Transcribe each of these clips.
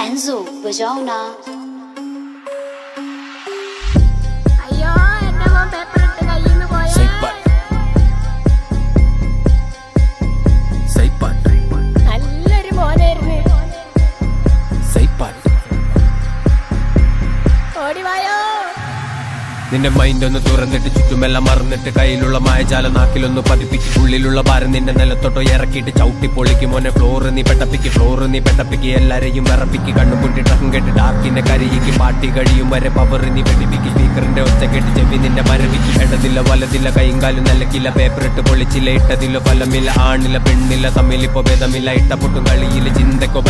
Enzo, बजाओ ना। അയ്യോ എന്റെ മോൻ പേപ്പർ ഇട്ട് കയ്യിൽ നിന്ന് പോയേ. നല്ലൊരു മോനായിരുന്നു. ഓടിവായോ. നിന്റെ മൈൻഡ് ഒന്ന് തുറന്നിട്ട് ചുറ്റുമെല്ലാം മറന്നിട്ട് കയ്യിലുള്ള മായജാല നാക്കിലൊന്ന് പതിപ്പിക്ക് ഉള്ളിലുള്ള ഭാരം നിന്റെ നിലത്തോട്ടോ ഇറക്കിയിട്ട് ചവിട്ടി പൊളിക്ക് മോനെ ഫ്ലോറ് നീ പെട്ടപ്പിക്ക് എല്ലാരെയും വിറപ്പിക്ക് കണ്ണുപൊട്ടി ട്രഹം കേട്ട് ഡാർക്കിന്റെ കരയിക്ക് പാട്ടി കഴിയും വരെ പവർ നീ വെടിപ്പിക്ക് സ്പീക്കറിന്റെ ഒച്ച കേട്ട് ചെവി നിന്റെ മരവിക്ക് ഇടതില്ല വലതില്ല കൈയും കാലും നിലക്കില്ല പേപ്പർ ഇട്ട് പൊളിച്ചില്ല ഇട്ടതില്ല ഫലമില്ല ആണില്ല പെണ്ണില്ല തമ്മിലിപ്പോ ഭേദമില്ല ഇട്ടപ്പൊട്ടും കളിയില്ല ചിന്തക്കോ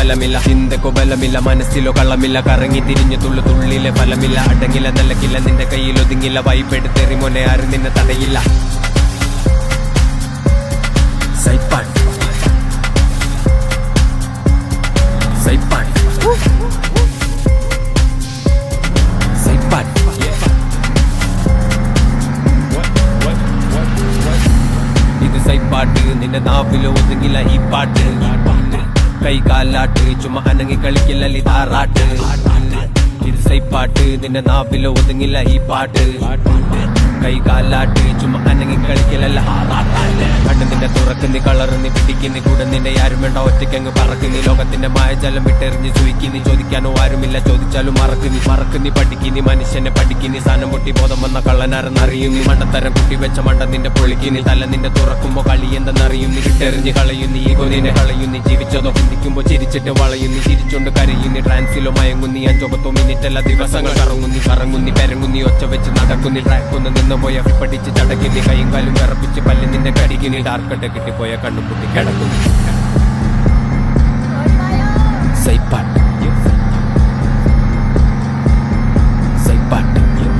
ബലമില്ല മനസ്സിലോ കള്ളമില്ല കറങ്ങി തിരിഞ്ഞു തുള്ളിലെ ഫലമില്ല അടങ്ങില്ല നിലക്കില്ല നിന്റെ കയ്യിൽ ഒതുങ്ങില്ല വൈപ്പെടുത്തേറി മോനെ ആരും നിന്നെ തടയില്ല ഇത് സൈപ്പാട്ട് നിന്റെ നാവില് ഒതുങ്ങില്ല ഈ പാട്ട് കൈ കാലാട്ട് ചുമ്മാ അനങ്ങി കളിക്കില്ല താറാട്ട് ഇത് സൈപ്പാട്ട് നിന്റെ നാവില് ഒതുങ്ങില്ല ഈ പാട്ട് കൈ കാലാട്ട് ചുമ്മാ അനങ്ങി കളിക്കലല്ല കണ്ണ് നിന്റെ തുറക്കുന്നി കളറുന്നി പിടിക്കുന്നി കൂടെ നിന്റെ ആരും വേണ്ട ഒറ്റയ്ക്കങ്ങ് പറക്കുന്നി ലോകത്തിന്റെ മായജലം വിട്ടെറിഞ്ഞ് ചോദിക്കുന്നി ചോദിക്കാനോ ആരുമില്ല ചോദിച്ചാലും മറക്കുന്നി പഠിക്കുന്നി മനുഷ്യനെ പഠിക്കുന്നി സാധനം പൊട്ടി ബോധം വന്ന കള്ളനാരെന്നറിയുന്നി മണ്ടത്തരം കുട്ടി വെച്ച മണ്ട നിന്റെ പൊളിക്കുന്നി തല നിന്റെ തുറക്കുമ്പോ കളി എന്തെന്നറിയുന്നി വിട്ടെറിഞ്ഞ് കളയുന്നി ഈഗോ നിന്നെ കളയുന്നി ജീവിച്ചതോ ചിന്തിക്കുമ്പോ ചിരിച്ചിട്ട് വളയുന്നി ചിരിച്ചോണ്ട് കരയുന്നി ട്രാൻസിലോ മയങ്ങുന്നി 5-10 മിനിറ്റല്ല ദിവസങ്ങൾ കറങ്ങുന്നി പെരങ്ങുന്നി ഒച്ച വെച്ച് നടക്കുന്നി ട്രാക്കൊന്ന് നിന്ന് പോയ പഠിച്ച് ചടക്കിന്നി കൈയും കാലും വിറപ്പിച്ച് പല്ല് നിന്റെ കടിക്കിനി ഡാർക്കട്ട് കിട്ടിപ്പോയ കണ്ണും പൊട്ടി കിടക്കുന്നു സൈപ്പാട്ട്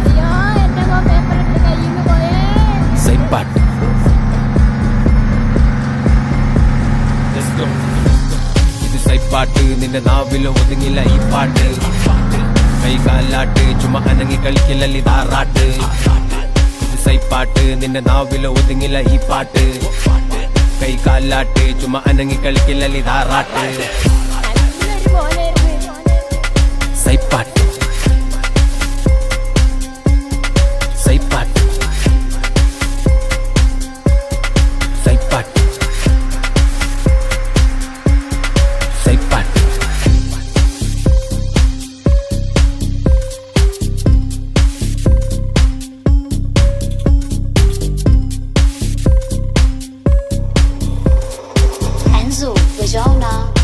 അയ്യോ എന്റെ മോൻ പേപ്പർ ഇട്ട് കയ്യിൽ നിന്ന് പോയേ. ഇത് സൈപ്പാട്ട് നിന്റെ നാവിലോ ഒതുങ്ങില്ല ഈ പാട്ട് കൈ കാലാട്ട് ചുമ്മാ അനങ്ങി കളിക്കില്ല താറാട്ട് ഇത് സൈപ്പാട്ട് നിന്റെ നാവിലോ ഒതുങ്ങില്ല ഈ പാട്ട് കൈ കാലാട്ട് ചുമ്മാ അനങ്ങി കളിക്കില്ല താറാട്ട് നല്ലൊരു മോനായിരുന്നു. സൈപ്പാട്ട് Enzo, बजाओ ना।